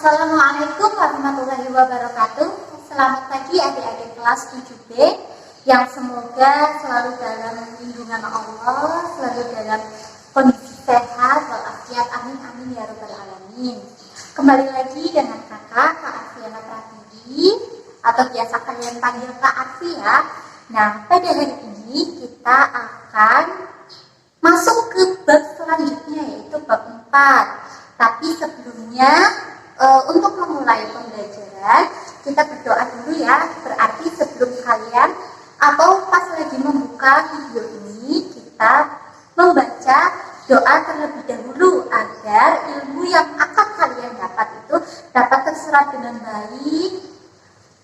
Assalamualaikum warahmatullahi wabarakatuh. Selamat pagi adik-adik kelas 7B yang semoga selalu dalam lindungan Allah, selalu dalam kondisi sehat walafiat. Amin amin ya rabbal alamin. Kembali lagi dengan kakak Kak Arfiana Pratiwi atau biasa kalian panggil Kak Arfi ya. Nah, pada hari ini kita akan masuk ke bab selanjutnya yaitu bab 4. Tapi sebelumnya untuk memulai pembelajaran kita berdoa dulu ya. Berarti sebelum kalian atau pas lagi membuka video ini kita membaca doa terlebih dahulu agar ilmu yang akan kalian dapat itu dapat terserap dengan baik.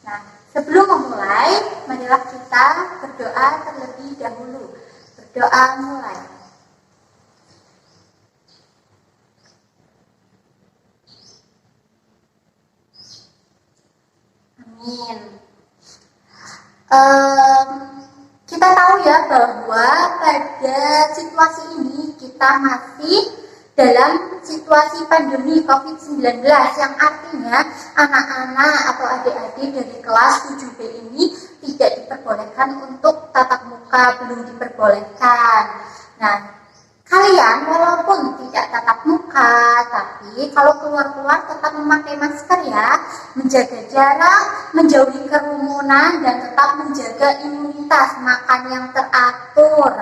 Nah, sebelum memulai marilah kita berdoa terlebih dahulu. Berdoa mulai. Kita tahu ya bahwa pada situasi ini kita masih dalam situasi pandemi COVID-19 yang artinya anak-anak atau adik-adik dari kelas 7B ini tidak diperbolehkan untuk tatap muka, belum diperbolehkan. Nah, kalian walaupun tidak tatap muka, tapi kalau keluar-keluar tetap memakai masker ya, menjaga jarak, menjauhi kerumunan, dan tetap menjaga imunitas, makan yang teratur,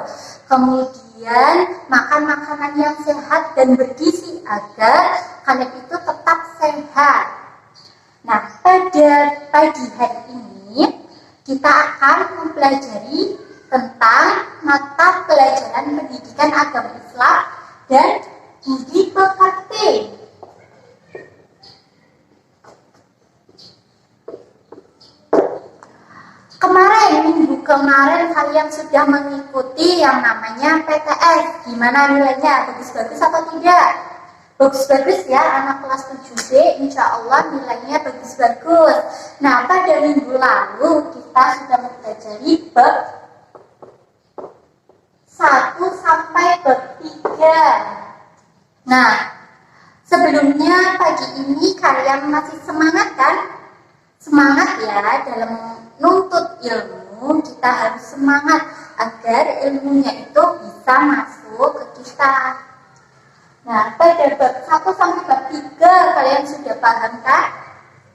kemudian makan makanan yang sehat dan bergizi agar kalian itu tetap sehat. Nah, pada pagi hari ini kita akan mempelajari tentang mata pelajaran pendidikan agama Islam dan budi pekerti. Minggu kemarin kalian sudah mengikuti yang namanya PTS. Gimana nilainya? Bagus-bagus atau tidak? Bagus-bagus ya, anak kelas 7B insya Allah nilainya bagus-bagus. Nah, pada minggu lalu kita sudah mempelajari bab 1 sampai bab 3. Nah, sebelumnya pagi ini kalian masih semangat kan? Semangat ya dalam nuntut ilmu, kita harus semangat agar ilmunya itu bisa masuk ke kita. Nah, pada bab 1 sampai bab 3 kalian sudah paham kan?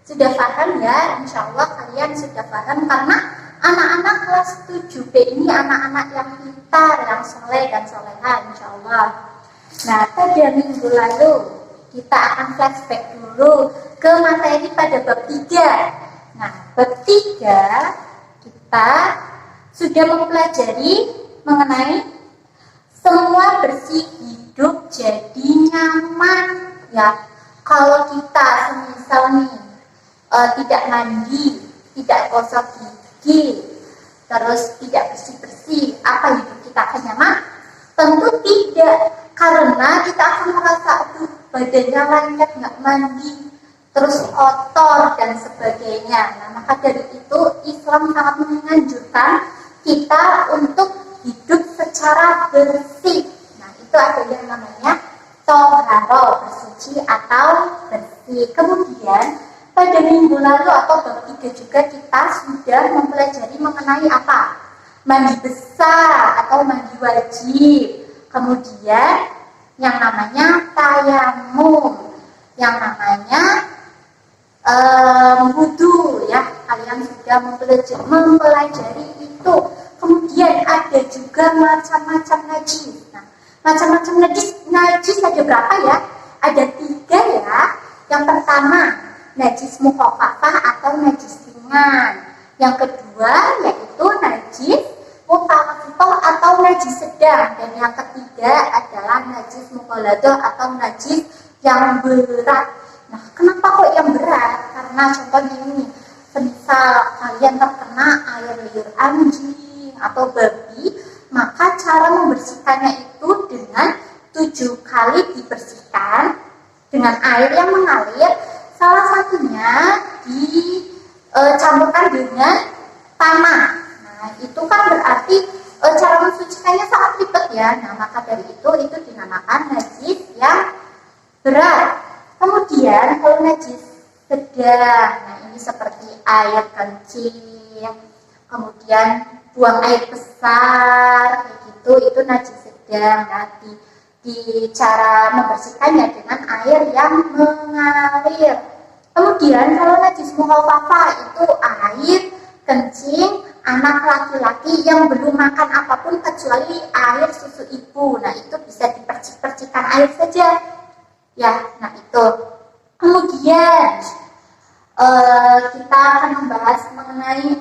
Sudah paham ya? Insya Allah kalian sudah paham karena anak-anak kelas 7B ini anak-anak yang pintar, yang soleh dan soleha insya Allah. Nah, pada minggu lalu kita akan flashback dulu ke materi pada bab 3. Nah, bab 3 kita sudah mempelajari mengenai semua bersih hidup jadi nyaman ya. Kalau kita semisal nih tidak mandi, tidak gosok gigi, terus tidak bersih-bersih, apa hidup kita akan nyaman? Tentu tidak, karena kita akan merasa badannya lengket, nggak mandi, terus kotor dan sebagainya. Nah, maka dari itu Islam sangat menganjurkan kita untuk hidup secara bersih. Nah, itu ada yang namanya toharo, bersuci atau bersih. Kemudian pada minggu lalu atau bab 3 juga kita sudah mempelajari mengenai apa? Mandi besar atau mandi wajib. Kemudian yang namanya tayamum, yang namanya wudhu ya, kalian sudah mempelajari itu. Kemudian ada juga macam-macam najis. Nah, macam-macam najis ada berapa ya? Ada 3 ya. Yang pertama najis mukhafafah atau najis ringan. Yang kedua yaitu najis mutawasithah atau najis sedang. Dan yang ketiga adalah najis mughaladah atau najis yang berat. Nah, kenapa kok yang berat? Karena contohnya ini, semisal kalian terkena air liur anjing atau babi, maka cara membersihkannya itu dengan 7 kali dibersihkan dengan air yang mengalir. Salah satunya dicampurkan dengan tanah. Nah, itu kan berarti cara mensucikannya sangat ribet ya. Nah, maka dari itu dinamakan najis yang berat. Kemudian kalau najis sedang. Nah, ini seperti air kencing, kemudian buang air besar, kayak gitu, itu najis sedang. Nah, di cara membersihkannya dengan air yang mengalir. Kemudian kalau najis mukhafafah itu air kencing anak laki-laki yang belum makan apapun kecuali air susu ibu. Nah, itu bisa dipercik-percikan air saja. Ya, nah itu. Kemudian kita akan membahas mengenai,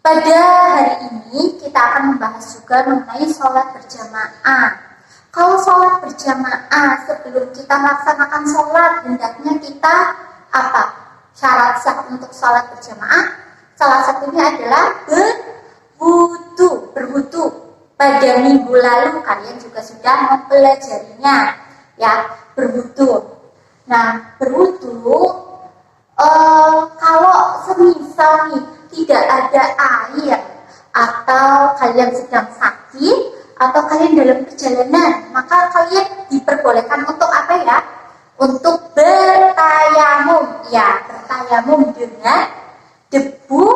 pada hari ini kita akan membahas juga mengenai sholat berjamaah. Kalau sholat berjamaah, sebelum kita melaksanakan sholat, hendaknya kita apa? Syarat sah untuk sholat berjamaah, salah satunya adalah berwudu. Pada minggu lalu kalian juga sudah mempelajarinya, ya, berwudu. Nah, berwudu, kalau semisal nih tidak ada air, atau kalian sedang sakit, atau kalian dalam perjalanan, maka kalian diperbolehkan untuk apa ya? Untuk bertayamum, ya, bertayamum dengan debu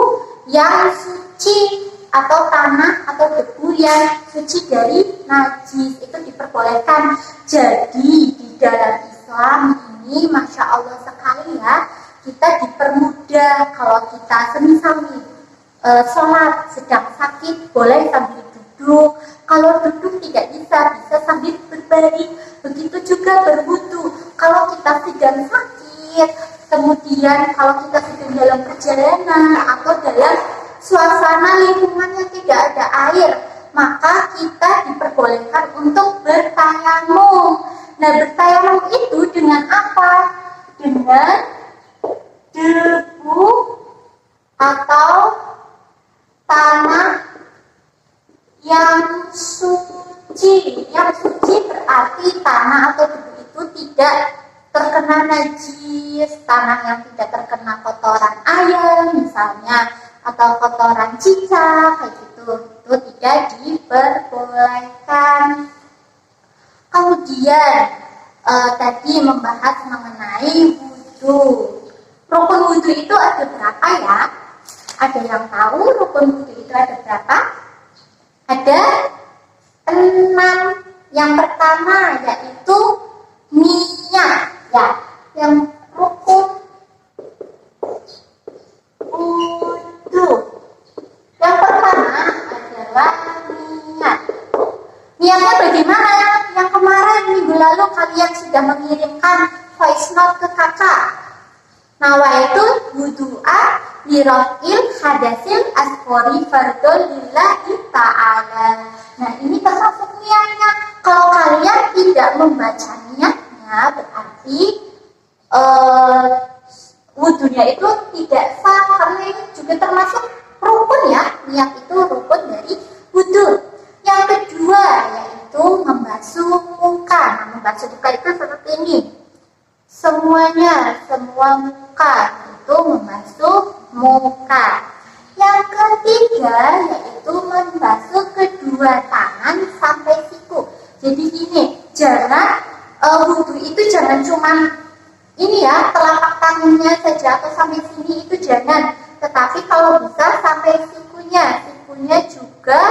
yang suci atau tanah atau debu yang suci dari najis, itu diperbolehkan. Jadi di dalam Islam ini Masya Allah sekali ya, kita dipermudah. Kalau kita semisal nih sholat sedang sakit, boleh sambil duduk. Kalau duduk tidak bisa sambil berbaring. Begitu juga berwudu. Kalau kita sedang sakit, kemudian kalau kita sedang dalam perjalanan atau dalam suasana lingkungannya tidak ada air, maka kita diperbolehkan untuk bertayamum. Nah, bertayamum itu dengan apa? Dengan debu atau tanah yang suci. Yang suci berarti tanah atau debu itu tidak terkena najis, tanah yang tidak terkena kotoran ayam misalnya, atau kotoran cicak, kayak gitu, itu tidak diperbolehkan. Kemudian tadi membahas mengenai wudu. Rukun wudu itu ada berapa ya? Ada yang tahu rukun wudu itu ada berapa? Ada 6. Yang pertama yaitu niat, ya. Yang rukun wudu yang pertama adalah niat. Niatnya bagaimana? Yang kemarin minggu lalu kalian sudah mengirimkan voice note ke kakak. Nawaitu wudu'a lirafil hadasil asqori fardhu lillahi ta'ala. Nah, ini termasuk niatnya. Kalau kalian tidak membaca niatnya, berarti wudunya itu tidak sah, karena ini juga termasuk rukun ya. Niat itu rukun dari wudu. Yang kedua yaitu membasuh muka. Nah, membasuh muka itu seperti ini. Semua muka itu membasuh muka. Yang ketiga yaitu membasuh kedua tangan sampai siku. Jadi gini, jangan wudu itu jangan cuma ini ya, telapak tangannya saja atau sampai sini, itu jangan. Tetapi kalau bisa sampai sikunya juga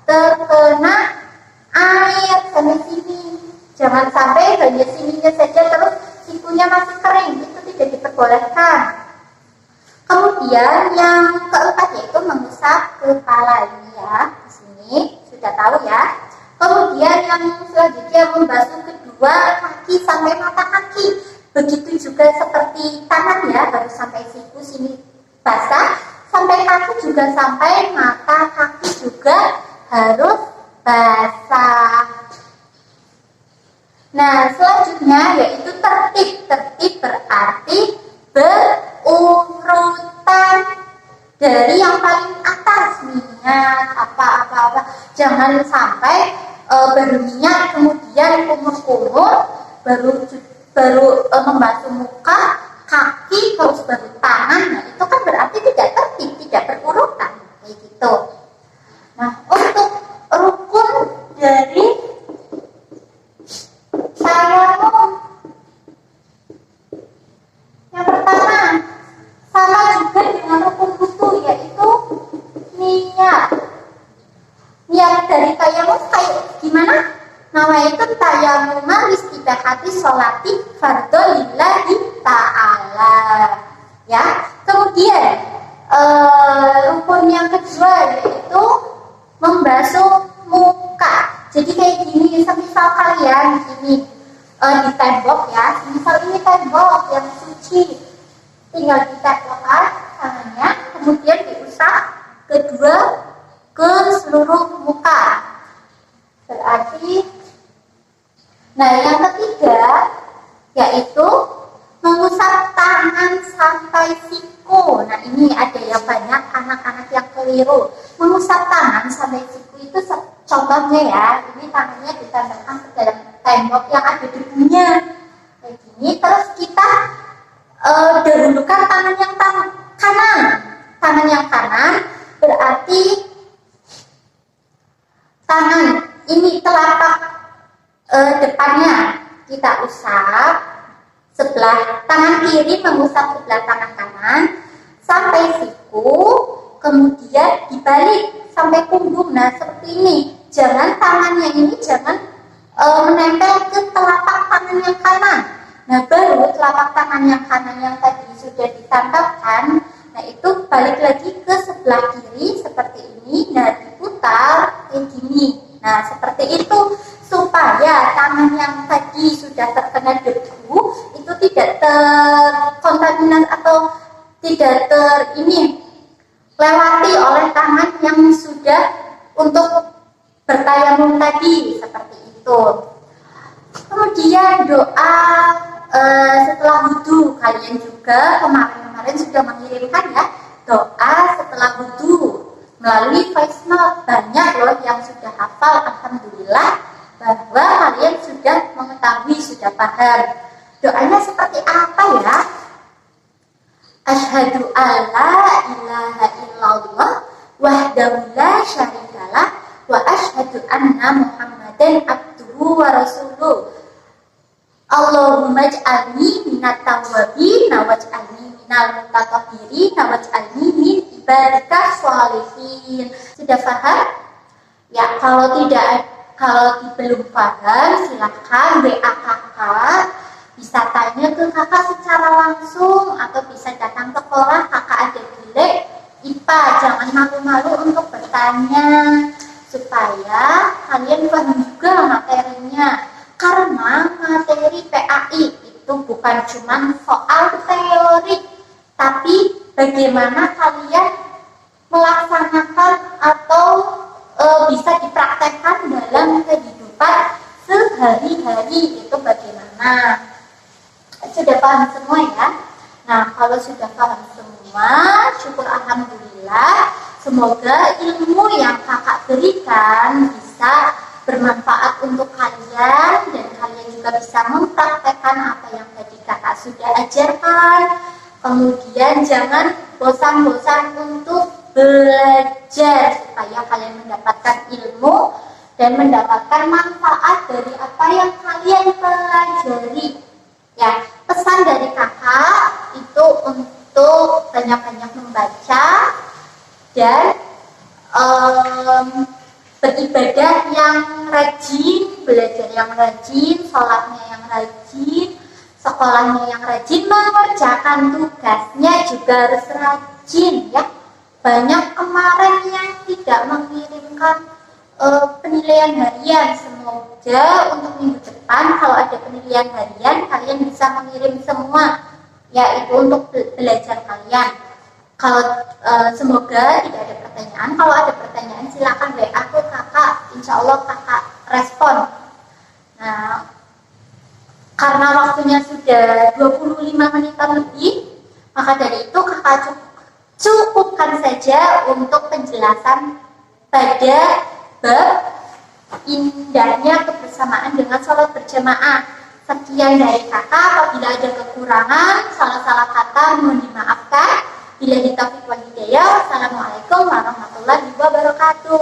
terkena air sampai sini. Jangan sampai hanya sininya saja terus sikunya masih kering, itu tidak diperbolehkan. Kemudian yang keempat yaitu mengusap kepala, ini ya, di sini sudah tahu ya. Kemudian yang selanjutnya membasuh kedua kaki sampai mata kaki. Begitu juga seperti tangan ya, harus sampai siku sini basah, sampai kaki juga, sampai mata kaki juga harus basah. Nah, selanjutnya yaitu tertib. Tertib berarti berurutan dari yang paling atas. Niat apa. Jangan sampai berniat kemudian kumur-kumur baru membasuh muka, kaki, terus baru tangan. Nah, itu kan berarti tidak tertib, tidak berurutan, kayak gitu. Nah, untuk rukun dari tayamum, yang pertama tayamuma istibahati sholati fardhu lillahi ta'ala. Ya, kemudian rukun yang kedua yaitu membasuh muka. Jadi kayak gini, semisal kalian ini di tembok ya, semisal ini tembok yang suci, tinggal ditempelkan tangannya, kemudian diusap ke seluruh muka. Berarti, nah yang ketiga yaitu mengusap tangan sampai siku. Nah ini ada yang banyak anak-anak yang keliru. Mengusap tangan sampai siku itu contohnya ya, ini tangannya ditempelkan ke dalam tembok yang ada debunya kayak gini. Terus kita dahulukan tangan yang kanan. Tangan yang kanan berarti tangan ini telapak depannya kita usap, sebelah tangan kiri mengusap sebelah tangan kanan sampai siku, kemudian dibalik sampai punggung. Nah seperti ini, jangan tangannya ini jangan menempel ke telapak tangan yang kanan. Nah baru telapak tangan yang kanan yang tadi sudah ditempelkan, nah itu balik lagi ke sebelah kiri seperti ini. Nah diputar kayak gini. Nah seperti itu supaya tangan yang tadi sudah terkena debu itu tidak terkontaminan atau tidak lewati oleh tangan yang sudah untuk bertayamum tadi, seperti itu. Kemudian doa setelah wudhu, kalian juga kemarin sudah mengirimkan ya doa setelah wudhu melalui voice note. Banyak loh yang sudah hafal, alhamdulillah, bahwa kalian sudah mengetahui, sudah paham. Doanya seperti apa ya? Asyhadu alla ilaha illallah wahdahu la syarikalah wa asyhadu anna Muhammadan abduhu wa rasuluh. Allahumma ij'alni minat tawwabin waj'alni minal mutatahhirin waj'alni min ibadika sholihin. Sudah paham? Ya, kalau belum paham silahkan WA kakak, bisa tanya ke kakak secara langsung atau bisa datang ke sekolah, kakak ada gilek IPA. Jangan malu-malu untuk bertanya supaya kalian paham juga materinya. Karena materi PAI itu bukan cuma soal teori, tapi bagaimana kalian melaksanakan atau bisa dipraktekkan dalam kehidupan sehari-hari itu bagaimana. Sudah paham semua ya? Nah kalau sudah paham semua, syukur alhamdulillah. Semoga ilmu yang kakak berikan bisa bermanfaat untuk kalian dan kalian juga bisa mempraktekkan apa yang tadi kakak sudah ajarkan. Kemudian jangan bosan-bosan untuk belajar supaya kalian mendapatkan ilmu dan mendapatkan manfaat dari apa yang kalian pelajari. Ya, pesan dari kakak itu untuk banyak-banyak membaca dan beribadah yang rajin, belajar yang rajin, sholatnya yang rajin, sekolahnya yang rajin, mengerjakan tugasnya juga harus rajin ya. Banyak kemarin yang tidak mengirimkan penilaian harian. Semoga untuk minggu depan kalau ada penilaian harian kalian bisa mengirim semua, yaitu untuk belajar kalian. Kalau semoga tidak ada pertanyaan. Kalau ada pertanyaan silakan WA ke kakak, insya Allah kakak respon. Nah, karena waktunya sudah 25 menitan lebih, maka dari itu kakak cukupkan saja untuk penjelasan pada bab indahnya kebersamaan dengan sholat berjamaah. Sekian dari kakak. Apabila ada kekurangan, salah-salah kata mohon dimaafkan. Billahi taufiq wal hidayah. Wassalamualaikum warahmatullahi wabarakatuh.